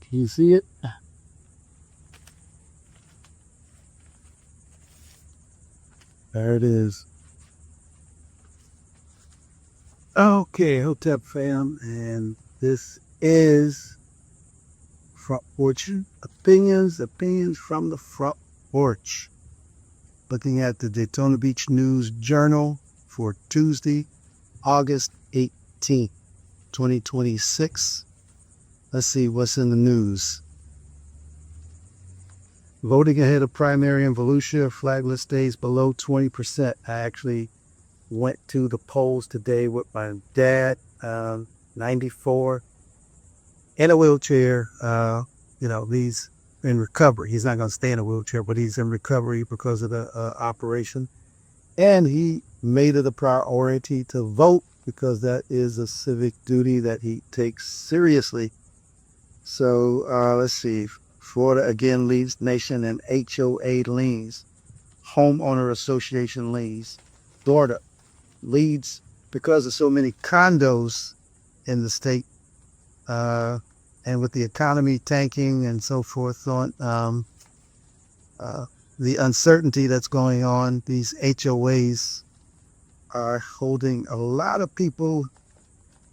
Can you see it? There it is. Okay, Hotep fam, and this is Front Porch Opinions from the Front Porch. Looking at the Daytona Beach News Journal for Tuesday, August 18th, 2026. Let's see what's in the news. Voting ahead of primary in Volusia, Flagler stays below 20%. I actually went to the polls today with my dad, 94, in a wheelchair. He's in recovery. He's not going to stay in a wheelchair, but he's in recovery because of the operation. And he made it a priority to vote because that is a civic duty that he takes seriously. So let's see. Florida again leads nation in HOA liens, homeowner association liens. Florida leads because of so many condos in the state, and with the economy tanking and so forth on, the uncertainty that's going on, these HOAs are holding a lot of people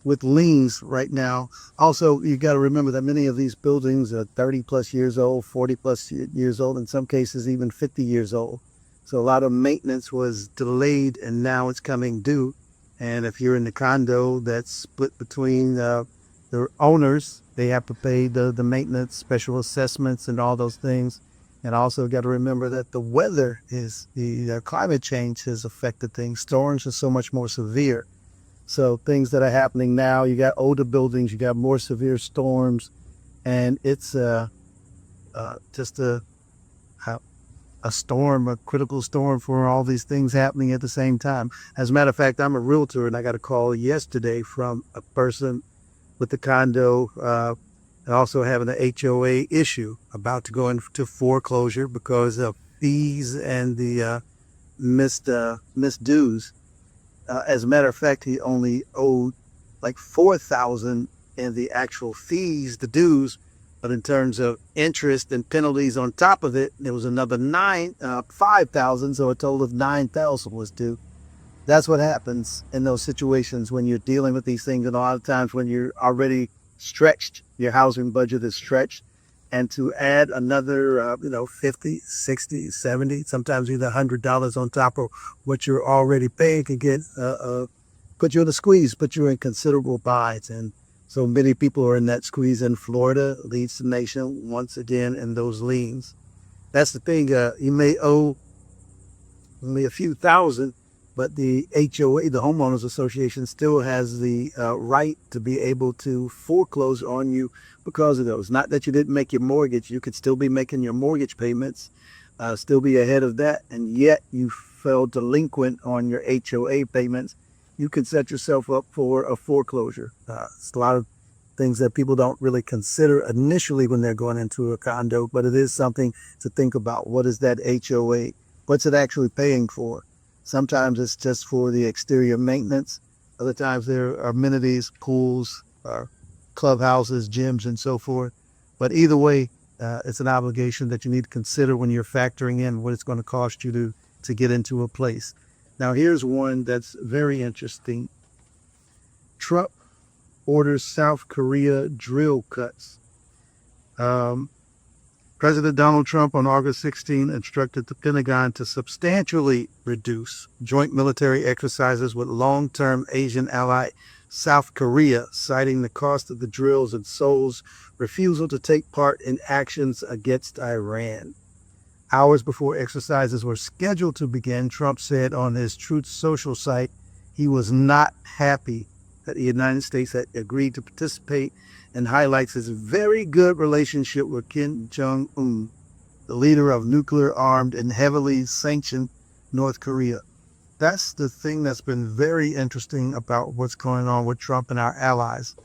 with liens right now. Also, you got to remember that many of these buildings are 30 plus years old, 40 plus years old, in some cases even 50 years old. So a lot of maintenance was delayed and now it's coming due. And if you're in the condo that's split between the owners, they have to pay the maintenance, special assessments and all those things. And also got to remember that the weather is, the climate change has affected things. Storms are so much more severe. So things that are happening now, you got older buildings, you got more severe storms, and it's just a storm, a critical storm for all these things happening at the same time. As a matter of fact, I'm a realtor, and I got a call yesterday from a person with the condo also having an HOA issue, about to go into foreclosure because of fees and the missed dues. As a matter of fact, he only owed like $4,000 in the actual fees, the dues, but in terms of interest and penalties on top of it, there was another $5,000, so a total of $9,000 was due. That's what happens in those situations when you're dealing with these things, and a lot of times when you're already stretched, your housing budget is stretched, and to add another, 50, 60, 70, sometimes either $100 on top of what you're already paying can get, put you in a squeeze, put you in considerable binds. And so many people are in that squeeze, and Florida leads the nation once again in those liens. That's the thing. You may owe only a few thousand, but the HOA, the Homeowners Association, still has the right to be able to foreclose on you because of those. Not that you didn't make your mortgage. You could still be making your mortgage payments, still be ahead of that, and yet you fell delinquent on your HOA payments. You could set yourself up for a foreclosure. It's a lot of things that people don't really consider initially when they're going into a condo, but it is something to think about. What is that HOA? What's it actually paying for? Sometimes it's just for the exterior maintenance. Other times there are amenities, pools, clubhouses, gyms, and so forth. But either way, it's an obligation that you need to consider when you're factoring in what it's going to cost you to get into a place. Now, here's one that's very interesting. Trump orders South Korea drill cuts. President Donald Trump on August 16 instructed the Pentagon to substantially reduce joint military exercises with long-term Asian ally South Korea, citing the cost of the drills and Seoul's refusal to take part in actions against Iran. Hours before exercises were scheduled to begin, Trump said on his Truth Social site he was not happy that the United States had agreed to participate, and highlights his very good relationship with Kim Jong-un, the leader of nuclear-armed and heavily sanctioned North Korea. That's the thing that's been very interesting about what's going on with Trump and our allies.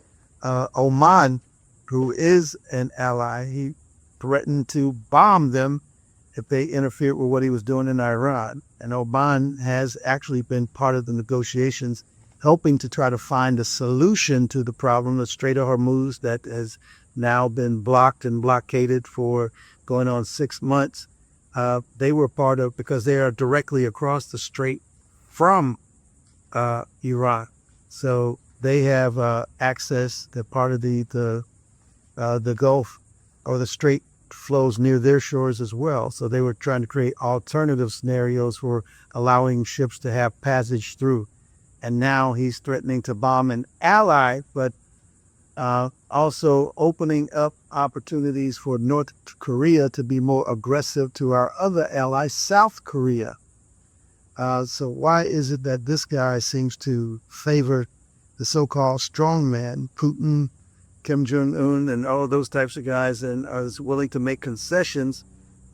Oman, who is an ally, he threatened to bomb them if they interfered with what he was doing in Iran. And Oman has actually been part of the negotiations, helping to try to find a solution to the problem, the Strait of Hormuz, that has now been blocked and blockaded for going on 6 months. They were part of, because they are directly across the strait from Iran. So they have access. They're part of the Gulf or the Strait flows near their shores as well. So they were trying to create alternative scenarios for allowing ships to have passage through. And now he's threatening to bomb an ally, but also opening up opportunities for North Korea to be more aggressive to our other ally, South Korea. So why is it that this guy seems to favor the so-called strongman, Putin, Kim Jong-un, and all of those types of guys, and is willing to make concessions,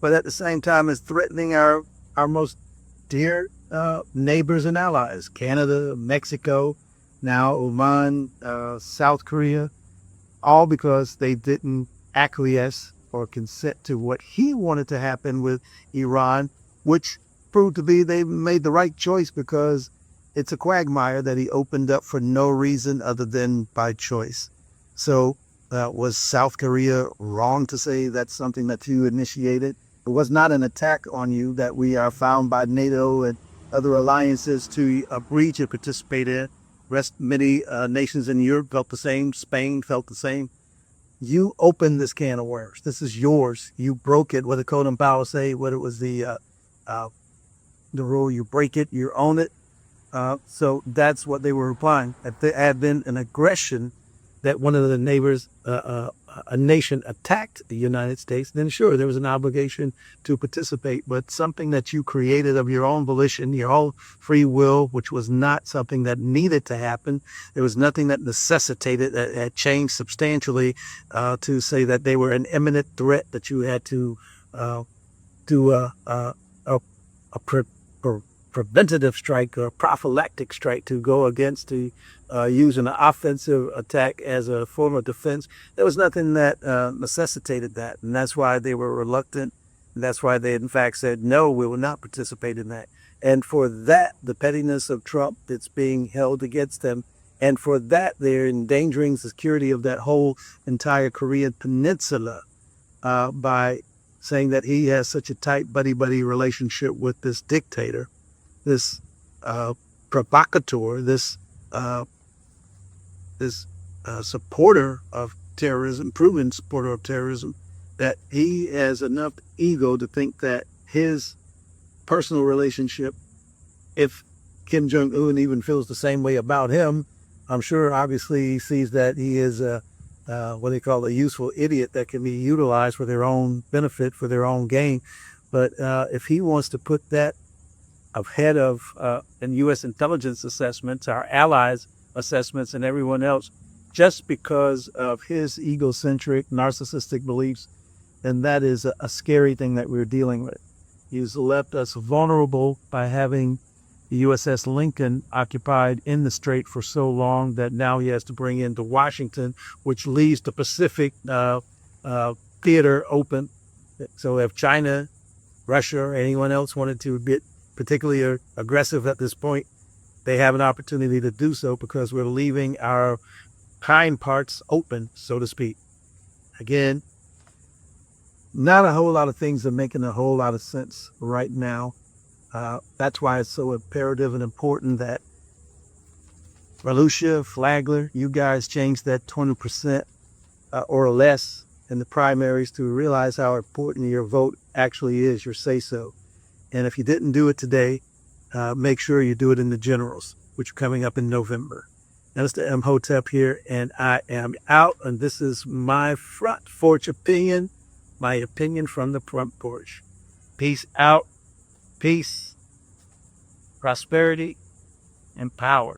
but at the same time is threatening our most dear neighbors and allies, Canada, Mexico, now Oman, South Korea, all because they didn't acquiesce or consent to what he wanted to happen with Iran, which proved to be they made the right choice, because it's a quagmire that he opened up for no reason other than by choice. So was South Korea wrong to say that's something that you initiated? It was not an attack on you that we are found by NATO and other alliances to breach and participate in. Many nations in Europe felt the same. Spain felt the same. You opened this can of worms. This is yours. You broke it. What did Colin Powell say? What it was the rule: you break it, you own it. So that's what they were implying. If there had been an aggression, that one of the neighbors, a nation attacked the United States, then sure, there was an obligation to participate. But something that you created of your own volition, your own free will, which was not something that needed to happen. There was nothing that necessitated, that had changed substantially to say that they were an imminent threat that you had to do a preventative strike or prophylactic strike to go against, to use an offensive attack as a form of defense. There was nothing that necessitated that. And that's why they were reluctant. And that's why they, in fact, said, no, we will not participate in that. And for that, the pettiness of Trump that's being held against them, and for that, they're endangering the security of that whole entire Korean peninsula by saying that he has such a tight buddy-buddy relationship with this dictator, this provocateur, this supporter of terrorism, proven supporter of terrorism, that he has enough ego to think that his personal relationship, if Kim Jong-un even feels the same way about him, I'm sure obviously he sees that he is what they call a useful idiot that can be utilized for their own benefit, for their own gain. But if he wants to put that ahead of in U.S. intelligence assessments, our allies' assessments, and everyone else, just because of his egocentric, narcissistic beliefs, then that is a scary thing that we're dealing with. He's left us vulnerable by having the USS Lincoln occupied in the strait for so long that now he has to bring in the Washington, which leaves the Pacific theater open. So if China, Russia, or anyone else wanted to get particularly aggressive at this point, they have an opportunity to do so, because we're leaving our hind parts open, so to speak. Again, not a whole lot of things are making a whole lot of sense right now. That's why it's so imperative and important that Volusia, Flagler, you guys change that 20% or less in the primaries to realize how important your vote actually is, your say-so. And if you didn't do it today, make sure you do it in the generals, which are coming up in November. Now, Mr. Imhotep here, and I am out. And this is my front porch opinion, my opinion from the front porch. Peace out. Peace, prosperity, and power.